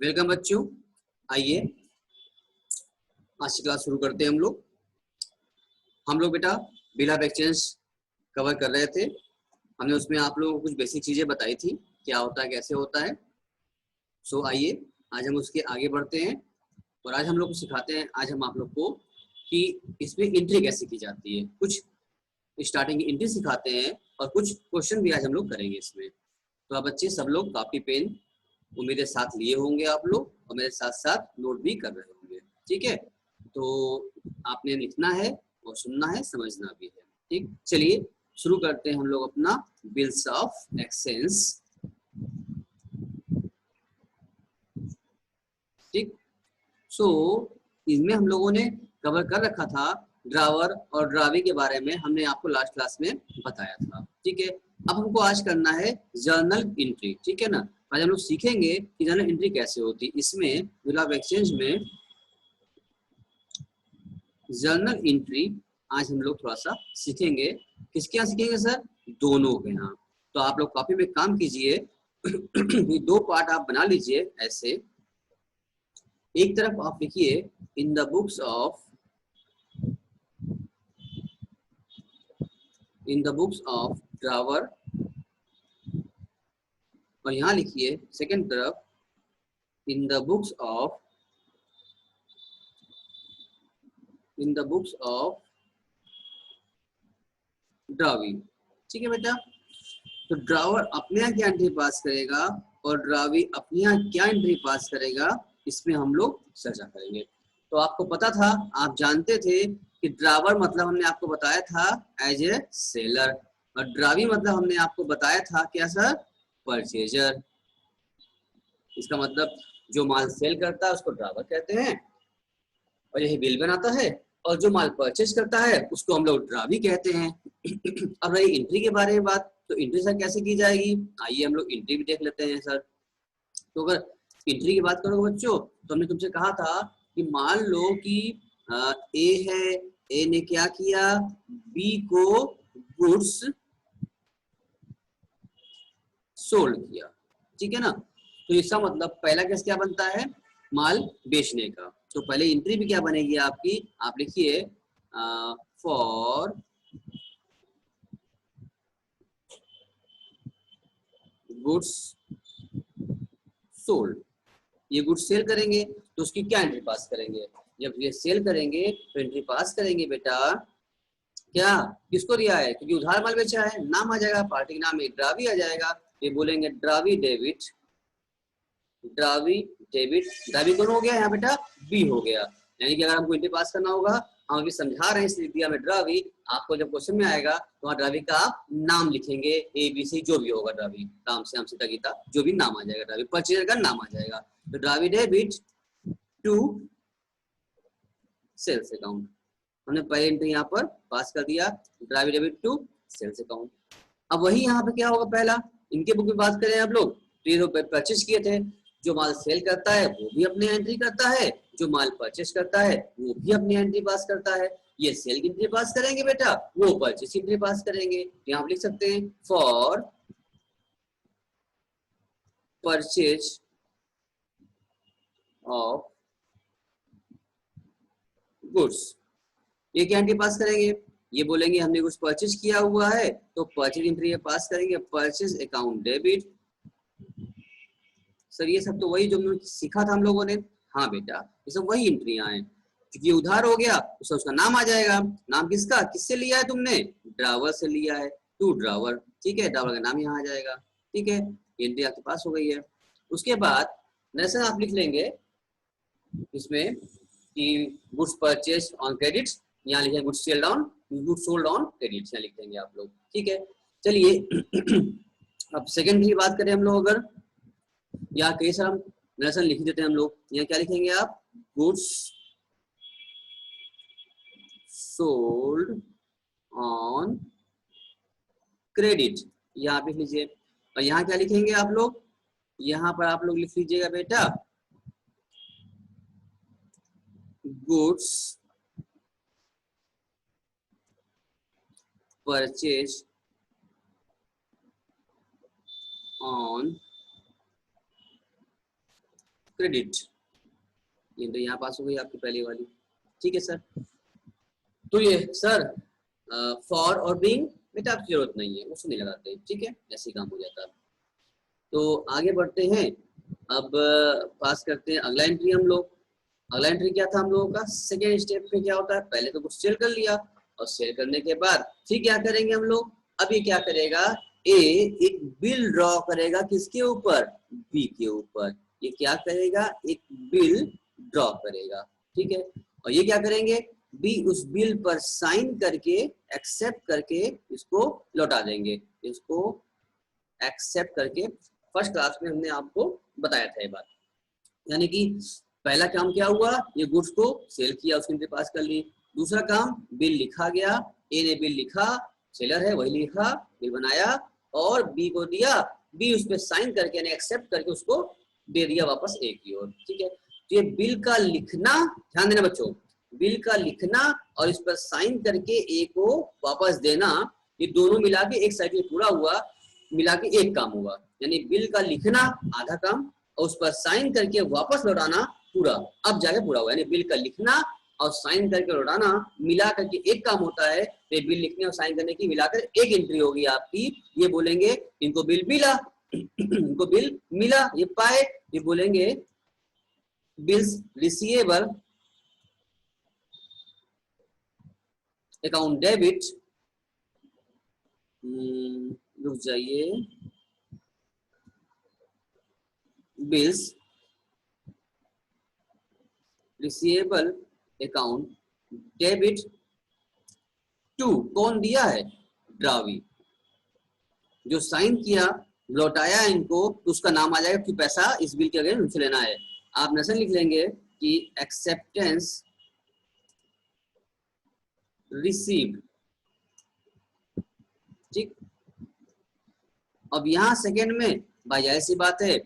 Welcome बच्चों, आइए आज की क्लास शुरू करते हैं। हम लोग बेटा बिल ऑफ एक्सचेंज कवर कर रहे थे। हमने उसमें आप लोगों को कुछ बेसिक चीजें बताई थी, क्या होता है कैसे होता है। सो आइए आज हम उसके आगे बढ़ते हैं और आज हम लोग को सिखाते हैं, आज हम आप लोग को कि इसमें एंट्री कैसे की जाती है। कुछ स्टार्टिंग की एंट्री सिखाते हैं और कुछ क्वेश्चन भी आज हम लोग करेंगे इसमें। तो आप बच्चे सब लोग कॉपी पेन वो मेरे साथ लिए होंगे आप लोग, और मेरे साथ साथ नोट भी कर रहे होंगे। ठीक है, तो आपने लिखना है और सुनना है, समझना भी है। ठीक, चलिए शुरू करते हैं हम लोग अपना बिल्स ऑफ एक्सचेंज। ठीक, सो इसमें हम लोगों ने कवर कर रखा था ड्रावर और ड्रावी के बारे में, हमने आपको लास्ट क्लास में बताया था। ठीक है, अब हमको आज करना है जर्नल एंट्री। ठीक है ना, आज हम लोग सीखेंगे कि जर्नल एंट्री कैसे होती है। इसमें बिल ऑफ एक्सचेंज में जर्नल एंट्री आज हम लोग थोड़ा सा सीखेंगे। किसके यहाँ सीखेंगे सर? दोनों के यहाँ। तो आप लोग कॉपी में काम कीजिए। दो पार्ट आप बना लीजिए ऐसे। एक तरफ आप लिखिए इन द बुक्स ऑफ ड्रावर, और यहाँ लिखिए सेकंड तरफ इन द बुक्स ऑफ ड्रावी। ठीक है बेटा, तो ड्रावर अपने यहाँ क्या एंट्री पास करेगा और ड्रावी अपने यहाँ क्या एंट्री पास करेगा, इसमें हम लोग चर्चा करेंगे। तो आपको पता था, आप जानते थे कि ड्रावर मतलब हमने आपको बताया था एज ए सेलर, और ड्रावी मतलब हमने आपको बताया था क्या सर? परचेजर। इसका मतलब जो माल सेल करता है उसको ड्रावर कहते हैं और यही बिल बनाता है, और जो माल परचेज करता है उसको हम लोग ड्रावी कहते हैं। अब रही एंट्री के बारे में बात, तो एंट्री सर कैसे की जाएगी? आइए हम लोग एंट्री भी देख लेते हैं सर। तो अगर एंट्री की बात करोगे बच्चों, तो हमने तुमसे कहा था कि मान लो कि ए है, ए ने क्या किया? बी को गुड्स सोल्ड किया। ठीक है ना, तो इसका मतलब पहला केस क्या बनता है? माल बेचने का। तो पहले एंट्री भी क्या बनेगी आपकी? आप लिखिए फॉर गुड्स सोल्ड। ये गुड्स सेल करेंगे तो उसकी क्या एंट्री पास करेंगे? जब ये सेल करेंगे तो एंट्री पास करेंगे बेटा क्या? किसको दिया है? क्योंकि उधार माल बेचा है, नाम आ जाएगा, पार्टी के नाम में ड्रावी आ जाएगा। ये बोलेंगे ड्रावी डेबिट, ड्रावी डेबिट। ड्रावी कौन हो गया यहाँ बेटा? बी हो गया। यानी कि अगर हमको एंट्री पास करना होगा, हम अभी समझा रहे हैं इसलिए दिया में ड्रावी। आपको जब क्वेश्चन में आएगा तो वहाँ ड्रावी का आप नाम लिखेंगे, ए बी सी जो भी होगा, ड्रावी राम श्याम सीता गीता जो भी नाम आ जाएगा, ड्रावी परचेजर का नाम आ जाएगा। तो ड्रावी डेबिट टू सेल्स अकाउंट, हमने पहले एंट्री यहाँ पर पास कर दिया, ड्रावी डेबिट टू सेल्स अकाउंट। अब वही यहाँ पे क्या होगा? पहला इनके बुक में बात करें आप लोग, तो ये परचेज किए थे, जो माल सेल करता है वो भी अपनी एंट्री करता है, जो माल परचेज करता है वो भी अपनी एंट्री पास करता है। ये सेल की एंट्री पास करेंगे बेटा, वो परचेज की एंट्री पास करेंगे। यहाँ लिख सकते हैं फॉर परचेज ऑफ गुड्स, ये क्या एंट्री पास करेंगे? ये बोलेंगे हमने कुछ परचेज किया हुआ है तो परचेज एंट्री पास करेंगे, परचेज अकाउंट डेबिट। सर ये सब तो वही जो सीखा था हम लोगों ने। हाँ बेटा, ये सब वही एंट्रियां हैं। क्योंकि उधार हो गया तो उसका नाम आ जाएगा। नाम किसका? किससे लिया है तुमने? ड्रावर से लिया है, टू ड्रावर। ठीक है, ड्रावर का नाम यहाँ आ जाएगा। ठीक है, एंट्री आपके पास हो गई है। उसके बाद नेशन आप लिख लेंगे इसमें कि गुड्स परचेज ऑन क्रेडिट, यहाँ लिखेंगे goods sailed on, goods sold on credit, यहाँ लिख देंगे आप लोग। ठीक है, चलिए अब सेकंड की बात करें हम लोग, अगर या कई सारा नेशन लिख देते हैं हम लोग, यहाँ क्या लिखेंगे आप? गुड्स सोल्ड ऑन क्रेडिट, यहाँ पे लिख लीजिए। और यहाँ क्या लिखेंगे आप लोग? यहाँ पर आप लोग लिख लीजिएगा बेटा गुड्स परचेज ऑन क्रेडिट, ये तो यहाँ पास हो गई आपकी पहली वाली। ठीक है सर। तो ये सर फॉर और बीइंग बेटा आपकी जरूरत नहीं है, उसको नहीं लगाते। ठीक है, ऐसे काम हो जाता है। तो आगे बढ़ते हैं, अब पास करते हैं अगला एंट्री हम लोग। अगला एंट्री क्या था हम लोगों का? सेकेंड स्टेप पे क्या होता है, पहले तो कुछ सेल कर लिया और सेल करने के बाद फिर क्या करेंगे हम लोग? अब ये क्या करेगा, ए एक बिल ड्रॉ करेगा किसके ऊपर? बी के ऊपर। ये क्या करेगा? एक बिल ड्रॉ करेगा। ठीक है, और ये क्या करेंगे? बी उस बिल पर साइन करके एक्सेप्ट करके इसको लौटा देंगे। इसको एक्सेप्ट करके फर्स्ट क्लास में हमने आपको बताया था ये बात। यानी कि पहला काम क्या हुआ, ये गुड्स को सेल किया, उसकी एंट्री पास कर ली। दूसरा काम, बिल लिखा गया, ए ने बिल लिखा, सेलर है वही लिखा, बिल बनाया और बी को दिया, बी उस पर साइन करके यानी एक्सेप्ट करके उसको दे दिया वापस ए की ओर। ठीक है, तो ये बिल का लिखना, ध्यान देना बच्चों, बिल का लिखना और इस पर साइन करके ए को वापस देना, ये दोनों मिला के एक साइड में पूरा हुआ, मिला के एक काम हुआ। यानी बिल का लिखना आधा काम और उस पर साइन करके वापस लौटाना पूरा, अब जाके पूरा हुआ। यानी बिल का लिखना और साइन करके लौटाना मिला करके एक काम होता है। तो बिल लिखने और साइन करने की मिलाकर एक एंट्री होगी आपकी। ये बोलेंगे इनको बिल मिला, इनको बिल मिला, ये पाए, ये बोलेंगे बिल्स रिसीवेबल अकाउंट डेबिट, रुक जाइए, bills receivable account debit to, कौन दिया है? ड्रावी। जो साइन किया लौटाया इनको, तो उसका नाम आ जाएगा कि पैसा इस बिल के अगेंस्ट उनसे लेना है। आप नसन लिख लेंगे कि एक्सेप्टेंस रिसीव्ड। ठीक, अब यहाँ सेकेंड में भाई ऐसी बात है,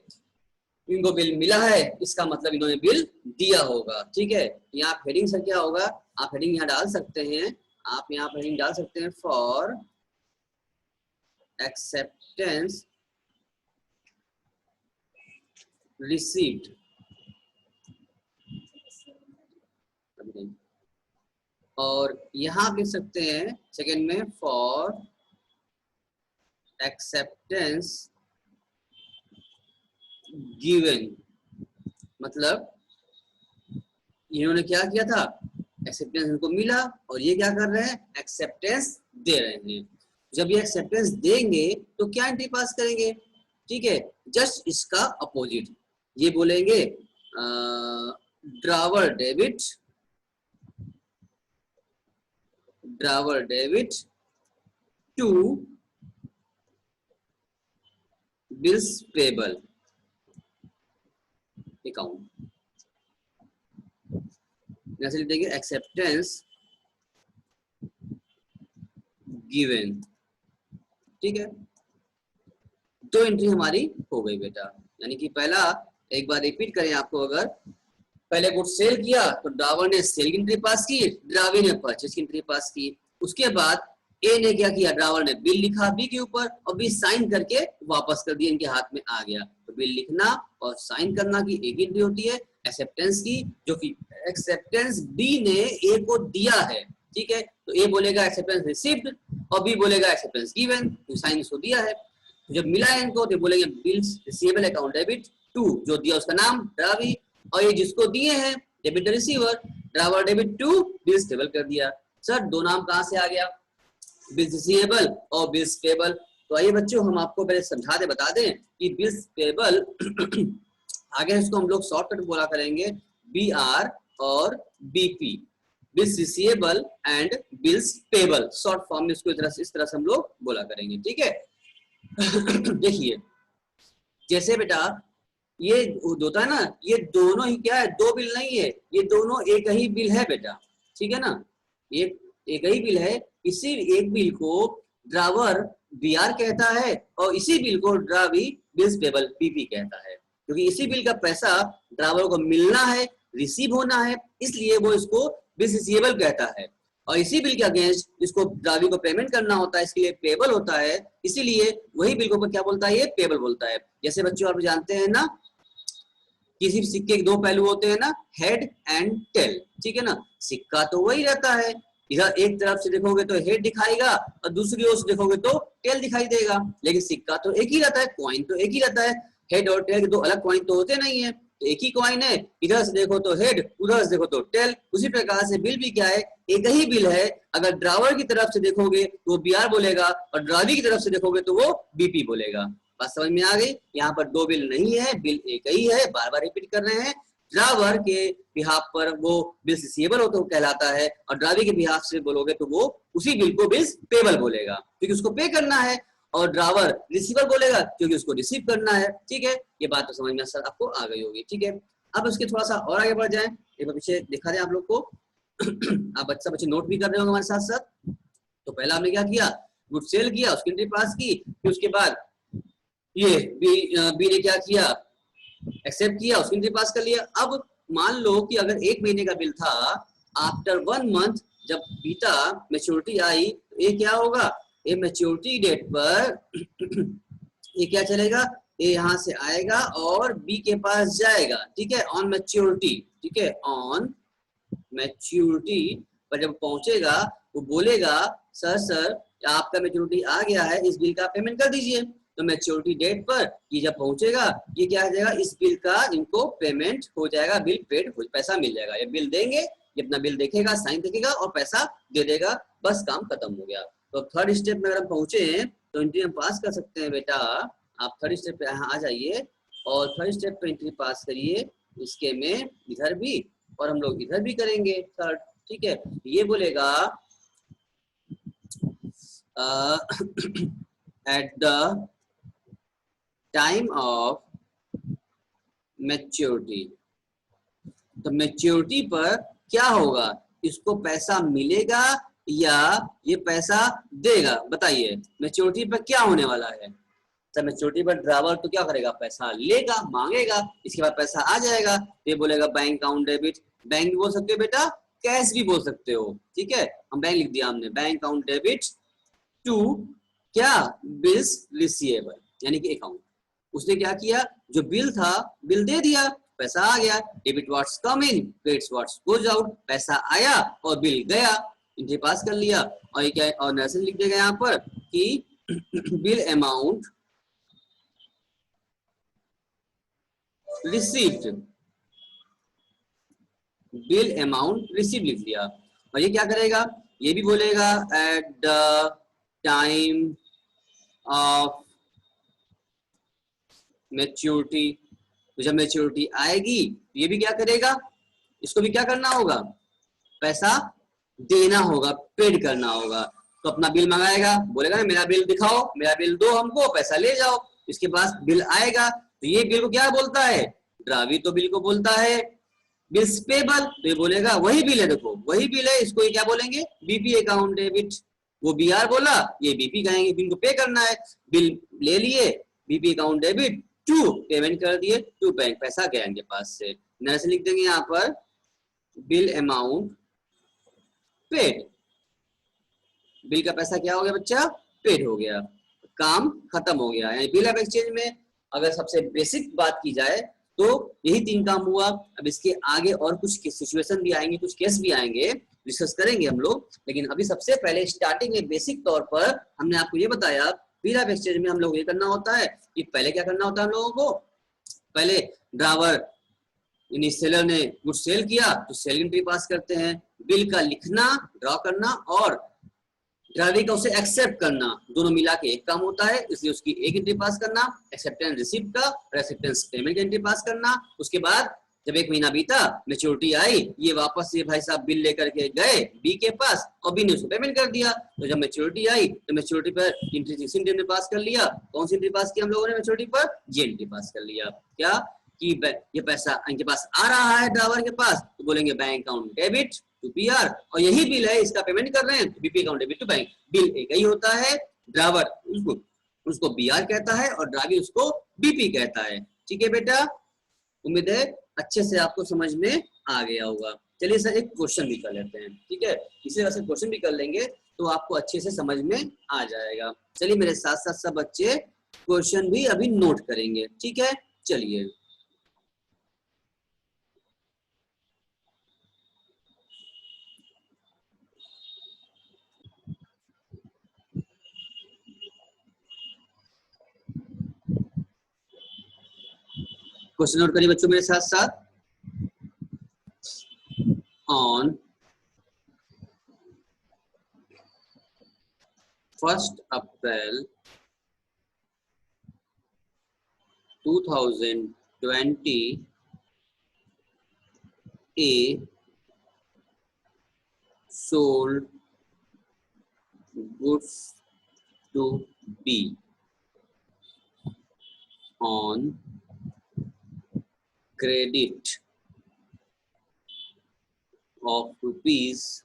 इनको बिल मिला है, इसका मतलब इन्होंने बिल दिया होगा। ठीक है, यहाँ हेडिंग से क्या होगा, आप हेडिंग यहाँ डाल सकते हैं, आप यहाँ पर हेडिंग डाल सकते हैं फॉर एक्सेप्टेंस रिसीव्ड, और यहाँ लिख सकते हैं सेकेंड में फॉर एक्सेप्टेंस गिवन। मतलब इन्होंने क्या किया था, एक्सेप्टेंस इनको मिला और ये क्या कर रहे हैं, एक्सेप्टेंस दे रहे हैं। जब ये एक्सेप्टेंस देंगे तो क्या एंट्री पास करेंगे? ठीक है, जस्ट इसका अपोजिट, ये बोलेंगे drawer debit, drawer debit to bills payable account. जैसे लिख देंगे एक्सेप्टेंस गिवन। ठीक है, दो एंट्री हमारी हो गई बेटा। यानी कि पहला, एक बार रिपीट करें आपको, अगर पहले गुड सेल किया तो ड्रावर ने सेल की एंट्री पास की, ड्रावी ने परचेज की एंट्री पास की। उसके बाद ए ने क्या किया, ड्रावर ने बिल लिखा बी के ऊपर और बी साइन करके वापस कर दिया, इनके हाथ में आ गया। तो बिल लिखना और साइन करना की एक एंट्री होती है एक्सेप्टेंस की, जो कि एक्सेप्टेंस बी ने ए को दिया है। ठीक है, तो ए बोलेगा एक्सेप्टेंस रिसीव्ड और बी बोलेगा एक्सेप्टेंस गिवन, तो साइन इसको दिया है। तो जब मिला है इनको तो बोलेंगे bills receivable account debit to, जो दिया उसका नाम ड्रावी, और ये जिसको दिए हैं debit receiver, drawer debit to bills payable कर दिया। सर दो नाम कहां से आ गया, बिल्स रिसीवेबल और बिल्स पेबल। तो आइए बच्चों हम आपको पहले समझा दे, बता दें कि बिल्स पेबल आगे इसको हम लोग शॉर्टकट बोला करेंगे BR और BP, bills receivable and bills payable, short form में इसको इस तरह से हम लोग बोला करेंगे। ठीक है देखिए, जैसे बेटा ये होता है ना, ये दोनों ही क्या है, दो बिल नहीं है, ये दोनों एक ही बिल है बेटा। ठीक है ना, एक ही बिल है। इसी एक बिल को ड्रावर BR कहता है और इसी बिल को ड्रावी बिल्स पेबल BP कहता है, क्योंकि इसी बिल का पैसा ड्रावर को मिलना है, रिसीव होना है, इसलिए वो इसको बिल्स रिसीवेबल कहता है। और इसी बिल के अगेंस्ट इसको ड्रावी को पेमेंट करना होता है, इसके लिए पेबल होता है, इसीलिए वही बिल को क्या बोलता है, ये पेबल बोलता है। जैसे बच्चों आप जानते हैं ना, किसी भी सिक्के के दो पहलू होते हैं ना, हेड एंड टेल, ठीक है ना। सिक्का तो वही रहता है, इधर एक तरफ से देखोगे तो हेड दिखाएगा और दूसरी ओर से देखोगे तो टेल दिखाई देगा, लेकिन सिक्का तो एक ही रहता है, कॉइन तो एक ही रहता है। हेड और टेल के दो अलग कॉइन तो होते नहीं है, तो एक ही कॉइन है, इधर से देखो तो हेड, उधर से देखो तो टेल। उसी प्रकार से बिल भी क्या है, एक ही बिल है। अगर ड्रावर की तरफ से देखोगे तो वो बीआर बोलेगा और ड्रावी की तरफ से देखोगे तो वो बीपी बोलेगा। बात समझ में आ गई। यहाँ पर दो बिल नहीं है, बिल एक ही है, बार बार रिपीट कर रहे हैं। ड्रावर के बिहाफ पर वो बिल्स रिसीवेबल हो तो कहलाता है, और ड्रावी के बिहाफ से बोलोगे तो वो उसी बिल को बिल्स पेबल बोलेगा, क्योंकि उसको पे करना है, और ड्रावर रिसीवर बोलेगा क्योंकि उसको रिसीव करना है। ठीक है, ये बात तो समझ में सर आपको आ गई होगी। ठीक है, अब उसके थोड़ा सा और आगे बढ़ जाए, एक बार पीछे दिखा दें आप लोग को। आप बच्चे नोट भी कर रहे होंगे हमारे साथ साथ। तो पहला हमने क्या किया, गुड सेल किया, उसकी एंट्री पास की, फिर उसके बाद ये बी ने क्या किया, एक्सेप्ट किया, उसकी एंट्री पास कर लिया। अब मान लो कि अगर 1 महीने का बिल था, आफ्टर 1 मंथ जब बीता मैच्योरिटी आई, तो ये क्या होगा, ये मैच्योरिटी डेट पर ये क्या चलेगा, ये यहाँ से आएगा और बी के पास जाएगा। ठीक है, ऑन मैच्योरिटी, ठीक है, ऑन मैच्योरिटी पर जब पहुंचेगा वो बोलेगा सर आपका मैच्योरिटी आ गया है, इस बिल का पेमेंट कर दीजिए। तो मैच्योरिटी डेट पर ये जब पहुंचेगा, ये क्या हो जाएगा, इस बिल का इनको पेमेंट हो जाएगा, बिल पेड, पैसा मिल जाएगा। ये बिल देंगे, ये अपना बिल देखेगा, साइन देखेगा और पैसा दे देगा, बस काम खत्म हो गया। तो थर्ड स्टेप में अगर हम पहुंचे तो एंट्री हम पास कर सकते हैं। बेटा आप थर्ड स्टेप पे यहाँ आ जाइए और थर्ड स्टेप पे एंट्री पास करिए, इसके में इधर भी और हम लोग इधर भी करेंगे थर्ड। ठीक है, ये बोलेगा at the time of maturity, तो मैच्योरिटी पर क्या होगा, इसको पैसा मिलेगा या ये पैसा देगा, बताइए। मैच्योरिटी पर क्या होने वाला है, तो मैच्योरिटी पर ड्रावर तो क्या करेगा, पैसा लेगा, मांगेगा, इसके बाद पैसा आ जाएगा। ये बोलेगा बैंक अकाउंट डेबिट, बैंक भी बोल सकते हो बेटा, कैश भी बोल सकते हो। ठीक है, हम बैंक लिख दिया हमने, बैंक अकाउंट डेबिट टू क्या, बिल्स रिसीवेबल, यानी कि अकाउंट। उसने क्या किया, जो बिल था बिल दे दिया, पैसा आ गया। डेबिट व्हाट्स कम इन, क्रेडिट व्हाट्स गोज आउट, पैसा आया और बिल गया, एंट्री पास कर लिया। और ये क्या, और नर्सरी लिख देगा यहाँ पर कि bill amount received, bill amount receive लिख दिया। और ये क्या करेगा, ये भी बोलेगा at the time of maturity. तो जब मैच्योरिटी आएगी तो ये भी क्या करेगा, इसको भी क्या करना होगा, पैसा देना होगा, पेड करना होगा। तो अपना बिल मंगाएगा, बोलेगा ना मेरा बिल दिखाओ, मेरा बिल दो हमको, पैसा ले जाओ। इसके पास बिल आएगा, तो ये बिल को क्या बोलता है, ड्रावी तो बिल को बोलता है बिल्स पेबल, तो ये बोलेगा वही बिल है, देखो वही बिल है, इसको ये क्या बोलेंगे, बीपी अकाउंट डेबिट। वो बीआर बोला, ये बीपी कहेंगे, बिल को पे करना है, बिल ले लिए, BP account debit to, payment कर दिए, टू बैंक, पैसा गया इनके पास से। नैसे लिख देंगे यहाँ पर बिल अमाउंट पेड, बिल का पैसा क्या हो गया बच्चा, पेड हो गया, काम खत्म हो गया। यानी बिल ऑफ एक्सचेंज में अगर सबसे बेसिक बात की जाए तो यही 3 काम हुआ। अब इसके आगे और कुछ सिचुएशन भी आएंगे, कुछ केस भी आएंगे, डिस्कस करेंगे हम लोग। लेकिन अभी सबसे पहले स्टार्टिंग में बेसिक तौर पर हमने आपको ये बताया, बिल ऑफ एक्सचेंज में हम लोग ये करना होता है कि पहले क्या करना होता है हम लोगों को, पहले ड्रावर यानी सेलर ने गुड सेल किया तो सेल एंट्री पास करते हैं, बिल का लिखना, ड्रॉ करना और ड्रावी का उसे एक्सेप्ट करना, दोनों मिला के एक काम होता है, इसलिए उसकी एक एंट्री पास करना, एक्सेप्टेंस रिसीप्ट का और एक्सेप्टेंस पेमेंट एंट्री पास करना। उसके बाद जब 1 महीना बीता, मैच्योरिटी आई, ये वापस ये भाई साहब बिल लेकर के गए बी के पास और बी ने उसको पेमेंट कर दिया। तो जब मैच्योरिटी आई तो मैच्योरिटी पर एंट्री पास कर लिया। कौन सी एंट्री पास की हम लोगों ने मैच्योरिटी पर, ये एंट्री पास कर लिया, क्या कि ये पैसा इनके पास आ रहा है ड्रावर के पास, तो बोलेंगे bank account debit to BR, और यही बिल है, इसका पेमेंट कर रहे हैं, तो BP account debit to bank. Bill एक ही होता है, ड्रावर उसको बीआर कहता है और ड्रावी उसको बीपी कहता है। ठीक है बेटा, उम्मीद है अच्छे से आपको समझ में आ गया होगा। चलिए सर एक क्वेश्चन भी कर लेते हैं, ठीक है, इसी तरह से क्वेश्चन भी कर लेंगे तो आपको अच्छे से समझ में आ जाएगा। चलिए मेरे साथ साथ सब बच्चे क्वेश्चन भी अभी नोट करेंगे, ठीक है। चलिए क्वेश्चन नोट करिए बच्चों मेरे साथ साथ। On 1 April 2020 A sold goods to B on credit of rupees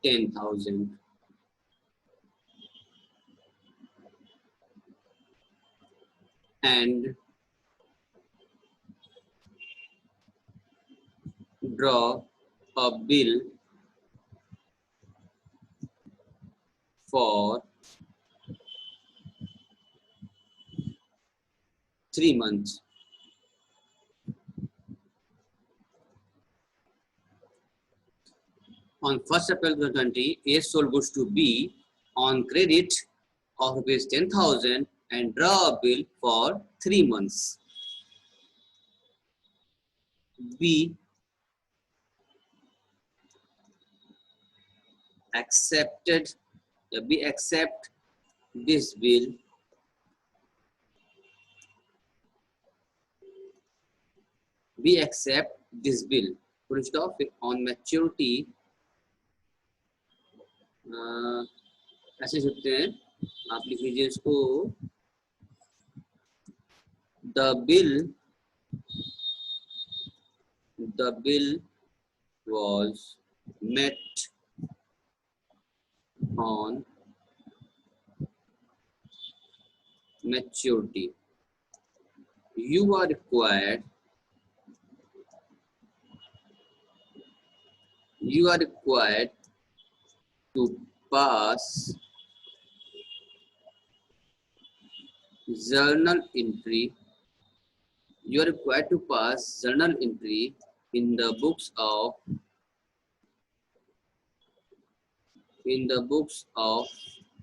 10,000 and draw a bill for 3 months. On 1st April 2020, A sold goods to B on credit of rupees 10,000 and draw a bill for 3 months. B accepted, B accept this bill We accept this bill. Full stop. On maturity, ऐसे लिखते हैं, आप लिख लीजिए इसको। The bill was met on maturity. You are required to pass journal entry. You are required to pass journal entry in the books of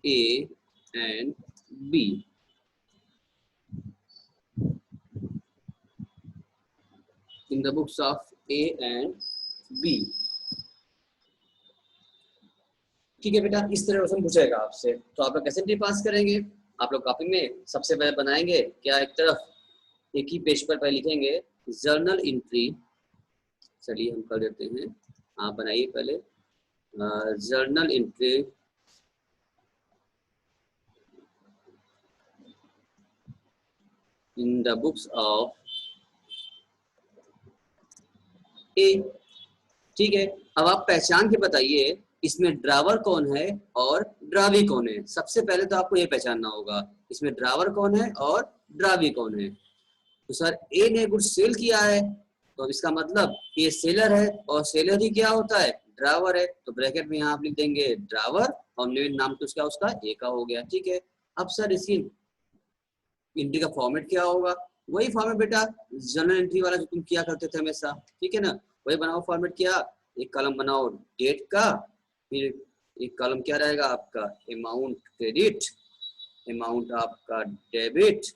A and B. In the books of A and B. ठीक है बेटा, इस तरह question पूछेगा आपसे, तो आप लोग कैसे एंट्री पास करेंगे? आप लोग कॉपी में सबसे पहले बनाएंगे क्या, एक तरफ एक ही पेज पर पहले लिखेंगे जर्नल एंट्री। चलिए हम कर देते हैं, आप बनाइए पहले journal entry in the books of A. ठीक है, अब आप पहचान के बताइए इसमें ड्रावर कौन है और ड्रावी कौन है। सबसे पहले तो आपको ये पहचानना होगा इसमें ड्रावर कौन है और ड्रावी कौन है। तो सर ए ने गुड्स सेल किया है, तो इसका मतलब ये सेलर है, और सेलर ही क्या होता है, ड्रावर है। तो ब्रैकेट में यहाँ आप लिख देंगे ड्रावर और नाम तो उसका ए का हो गया। ठीक है, अब सर इसकी एंट्री का फॉर्मेट क्या होगा? वही फॉर्मेट बेटा जर्नल एंट्री वाला जो तुम किया करते थे हमेशा, ठीक है ना, वही बनाओ फॉर्मेट। क्या, एक कॉलम बनाओ डेट का, फिर एक कॉलम क्या रहेगा आपका अमाउंट क्रेडिट, अमाउंट आपका डेबिट,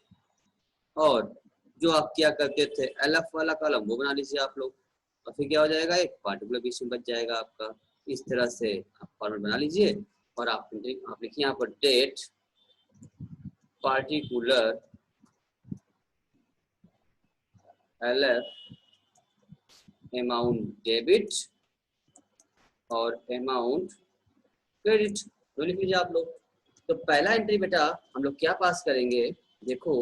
और जो आप क्या करते थे एलएफ वाला कॉलम वो बना लीजिए आप लोग, और फिर क्या हो जाएगा एक पार्टिकुलर बीच में बच जाएगा आपका। इस तरह से आप फॉर्मेट बना लीजिए और आप लिखिए यहाँ पर date particular LF amount debit और अमाउंट क्रेडिट, तो लिख लीजिए आप लोग। तो पहला एंट्री बेटा हम लोग क्या पास करेंगे, देखो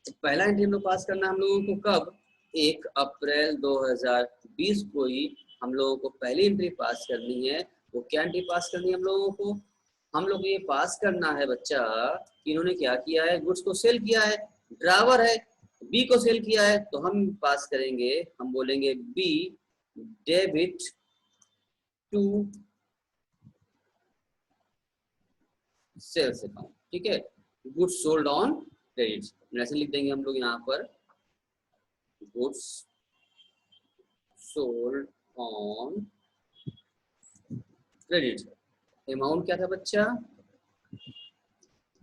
तो पहला एंट्री हम लोग पास करना हम लोगों को कब, 1 अप्रैल 2020 को ही हम लोगों को पहली एंट्री पास करनी है। वो क्या एंट्री पास करनी है हम लोगों को, हम लोग ये पास करना है बच्चा कि इन्होंने क्या किया है, गुड्स को सेल किया है, ड्राइवर है, बी को सेल किया है, तो हम पास करेंगे, हम बोलेंगे B debit to sales account. ठीक है, गुड्स सोल्ड ऑन क्रेडिट, ऐसे लिख देंगे हम लोग यहाँ पर goods sold on credit. Amount क्या था बच्चा,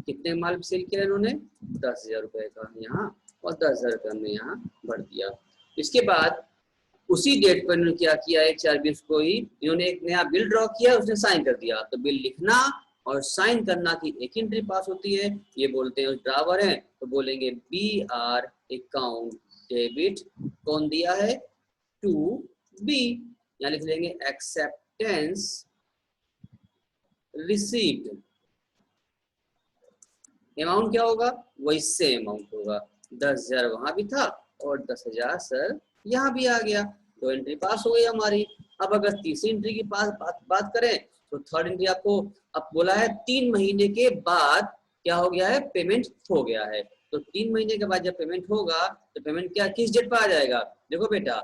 कितने माल सेल किया इन्होंने? 10,000 रुपए का यहाँ, और 10,000 रुपये हमने यहाँ भर दिया। इसके बाद उसी डेट पर इन्होंने क्या किया, 1/4/20 को ही इन्होंने एक नया बिल ड्रॉ किया, उसने साइन कर दिया। तो बिल लिखना और साइन करना की एक एंट्री पास होती है, ये बोलते हैं ड्रावर है। तो बोलेंगे BR अकाउंट डेबिट, कौन दिया है? To B. यहाँ लिख लेंगे एक्सेप्टेंस रिसीव्ड। अमाउंट क्या होगा? वही सेम अमाउंट होगा, 10,000 वहां भी था और 10,000 सर यहाँ भी आ गया। दो एंट्री पास हो गई हमारी। अब अगर तीसरी एंट्री की बात करें तो थर्ड एंट्री आपको अब बोला है 3 महीने के बाद क्या हो गया है? पेमेंट हो गया है। तो 3 महीने के बाद जब पेमेंट होगा तो पेमेंट क्या किस डेट पर आ जाएगा? देखो बेटा,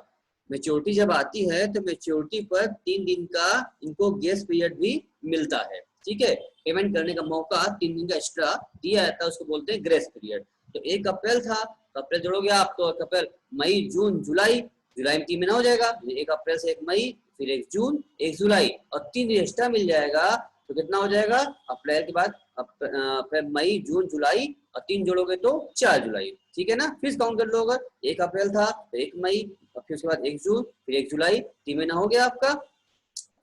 मैच्योरिटी जब आती है तो मैच्योरिटी पर 3 दिन का इनको ग्रेस पीरियड भी मिलता है, ठीक है। पेमेंट करने का मौका 3 दिन का एक्स्ट्रा दिया जाता है, उसको बोलते हैं ग्रेस पीरियड। तो 1 अप्रैल था, तो अप्रैल जोड़ोगे आप तो 1 अप्रैल, मई, जून, जुलाई, जुलाई में 3 महीना हो जाएगा। 1 अप्रैल से 1 मई, फिर 1 जून, 1 जुलाई, और 3 दिन एक्स्ट्रा मिल जाएगा। तो कितना हो जाएगा? अप्रैल के बाद अप्रैल, मई, जून, जुलाई, और 3 जोड़ोगे तो 4 जुलाई, ठीक है ना। फिर काउंट कर लो, अगर 1 अप्रैल था तो 1 मई, और फिर उसके बाद 1 जून, फिर 1 जुलाई, 3 महीना हो गया आपका।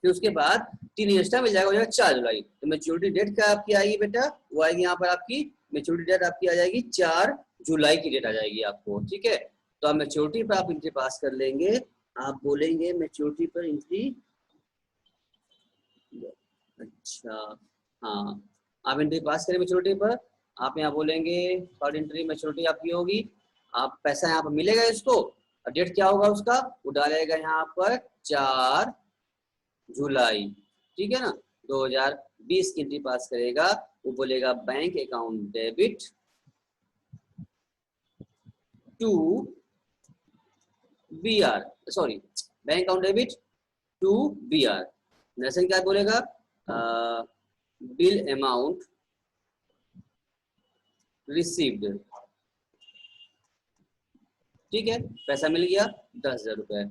फिर उसके बाद 3 एक्स्ट्रा मिल जाएगा, हो जाएगा 4 जुलाई। तो मैच्योरिटी डेट क्या आपकी आएगी बेटा? वो आएगी यहाँ पर आपकी मैच्योरिटी डेट आपकी आ जाएगी 4 जुलाई की डेट आ जाएगी आपको, ठीक है। तो आप मैच्योरिटी पर आप एंट्री पास कर लेंगे। आप बोलेंगे मैच्योरिटी पर एंट्री, अच्छा हाँ, आप एंट्री पास करें मैच्योरिटी पर। आप यहाँ बोलेंगे थर्ड एंट्री मैच्योरिटी आपकी होगी, आप पैसा यहाँ पर मिलेगा इसको, और डेट क्या होगा उसका? वो डालेगा यहाँ पर 4 जुलाई, ठीक है ना। 2020 की एंट्री पास करेगा। वो बोलेगा bank account debit to BR, sorry, bank account debit to BR। Next क्या बोलेगा? बिल अमाउंट रिसीव्ड, ठीक है। पैसा मिल गया 10,000 रुपए,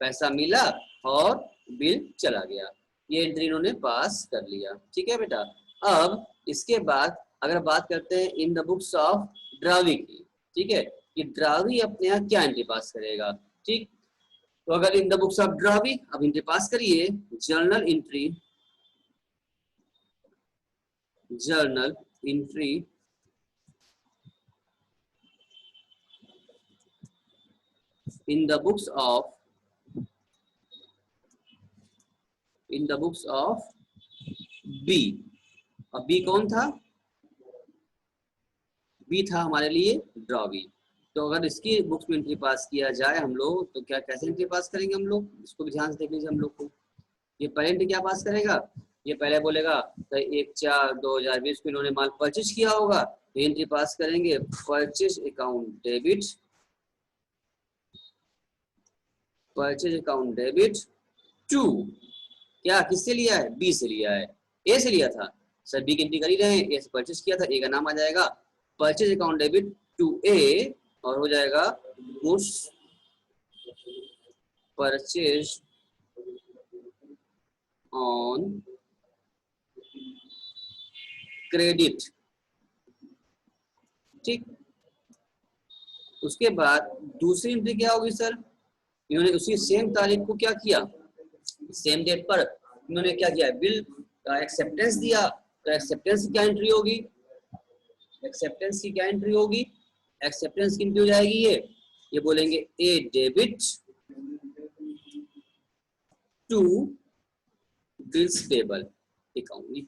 पैसा मिला और बिल चला गया। ये एंट्री इन्होंने पास कर लिया, ठीक है बेटा। अब इसके बाद अगर बात करते हैं इन द बुक्स ऑफ ड्रावी की, ठीक है, कि ड्रावी अपने यहाँ क्या एंट्री पास करेगा, ठीक। तो अगर इन द बुक्स ऑफ ड्रावी अब एंट्री पास करिए, journal entry, journal entry in the books of B। अब B कौन था? B था हमारे लिए ड्रावी। तो अगर इसकी बुक्स में एंट्री पास किया जाए हम लोग तो क्या कैसे एंट्री पास करेंगे हम लोग? इसको भी ध्यान से देख लीजिए हम लोग को। ये पहले एंट्री क्या पास करेगा? ये पहले बोलेगा तो 1/4/2020 को इन्होंने माल परचेज किया होगा, तो एंट्री पास करेंगे purchase account debit, purchase account debit to, क्या किससे लिया है? बी से लिया है। ए से लिया था सर, बी की एंट्री कर ही रहे हैं, ए से परचेज किया था, ए का नाम आ जाएगा परचेज अकाउंट डेबिट टू ए, और हो जाएगा गुड्स परचेज ऑन क्रेडिट, ठीक। उसके बाद दूसरी एंट्री क्या होगी सर? इन्होंने उसी सेम तारीख को क्या किया, सेम डेट पर इन्होंने क्या किया? बिल का एक्सेप्टेंस दिया। तो एक्सेप्टेंस की क्या एंट्री होगी? एक्सेप्टेंस की क्या एंट्री होगी? एक्सेप्टेंस की एंट्री हो जाएगी ये बोलेंगे a debit to bills payable account.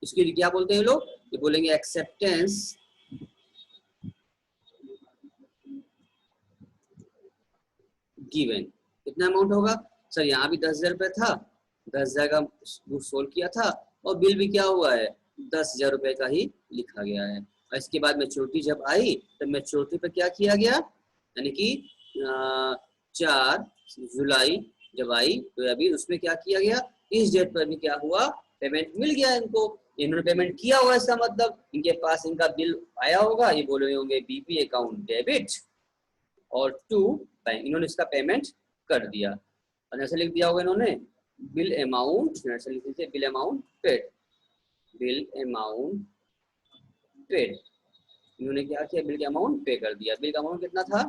इसके लिए क्या बोलते हैं लोग? ये बोलेंगे एक्सेप्टेंस गिवन। कितना अमाउंट होगा सर? यहाँ भी 10,000 रुपए था, 10,000 का बुक सोल्ड किया था, और बिल भी क्या हुआ है? 10,000 रुपए का ही लिखा गया है। और इसके बाद मैच्योरिटी जब आई तो मैच्योरिटी पे क्या किया गया, यानी कि 4 जुलाई जब आई तो अभी उसमें क्या किया गया? इस डेट पर भी क्या हुआ? पेमेंट मिल गया इनको। इन्होंने पेमेंट किया हुआ, इसका मतलब इनके पास इनका बिल आया होगा। ये बोले होंगे बीपी अकाउंट डेबिट और टू बैंक, इन्होंने इसका पेमेंट कर दिया। और ऐसे लिख दिया होगा इन्होंने बिल अमाउंट, ऐसे लिख दीजिए bill amount paid, bill amount paid, इन्होंने क्या किया, बिल का अमाउंट पे कर दिया। बिल का अमाउंट कितना था,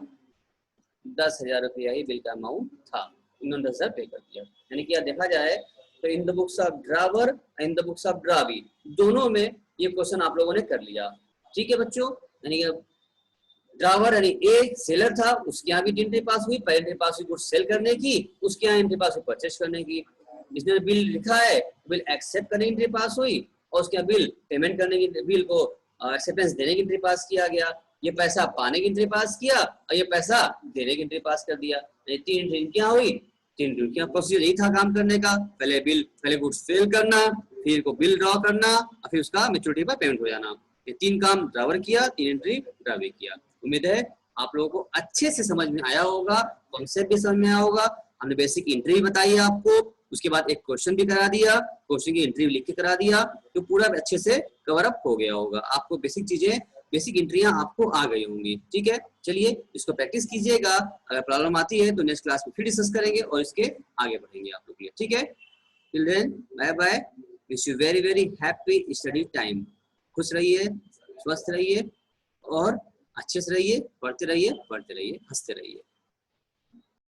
10,000 रुपया ही बिल का अमाउंट था, इन्होंने 10,000 पे कर दिया। यानी कि देखा जाए तो in the books of drawer, in the books of drawee, दोनों में ये क्वेश्चन आप लोगों ने कर लिया। ठीक है बच्चों, यानी ड्रावर यानी ए सेलर था, उसके यहाँ भी एंट्री पास हुई, पहले एंट्री पास हुई गुड्स सेल करने की, उसके यहाँ एंट्री पास हुई परचेज करने की। इसने बिल लिखा है, बिल एक्सेप्ट करने की एंट्री पास हुई, और उसके यहाँ बिल पेमेंट करने की, बिल को एक्सेप्टेंस देने की एंट्री पास किया गया। ये पैसा पाने की एंट्री पास किया और ये पैसा देने की एंट्री पास कर दिया। ये 3 एंट्री क्या हुई, 3 एंट्री क्या, प्रोसीजर यही था काम करने का, पहले गुड्स सेल करना, फिर को बिल ड्रॉ करना और फिर उसका मैच्योरिटी पर पेमेंट हो जाना। ये 3 काम ड्रावर किया, 3 एंट्री ड्रावी किया। उम्मीद है आप लोगों को अच्छे से समझ में आया होगा, कॉन्सेप्ट भी समझ में आया होगा। हमने बेसिक एंट्री बताई है आपको, उसके बाद एक क्वेश्चन भी करा दिया, क्वेश्चन की एंट्री लिख के करा दिया, तो पूरा अच्छे से कवर अप हो गया होगा। आपको बेसिक चीजें, बेसिक एंट्रियां आपको आ गई होंगी। ठीक है, चलिए इसको प्रैक्टिस कीजिएगा। अगर प्रॉब्लम आती है तो नेक्स्ट क्लास में फिर डिस्कस करेंगे और इसके आगे बढ़ेंगे आप लोग। ठीक है, till then bye bye, wish you very very happy study time. खुश रहिए, स्वस्थ रहिए और अच्छे से रहिए, पढ़ते रहिए, हंसते रहिए।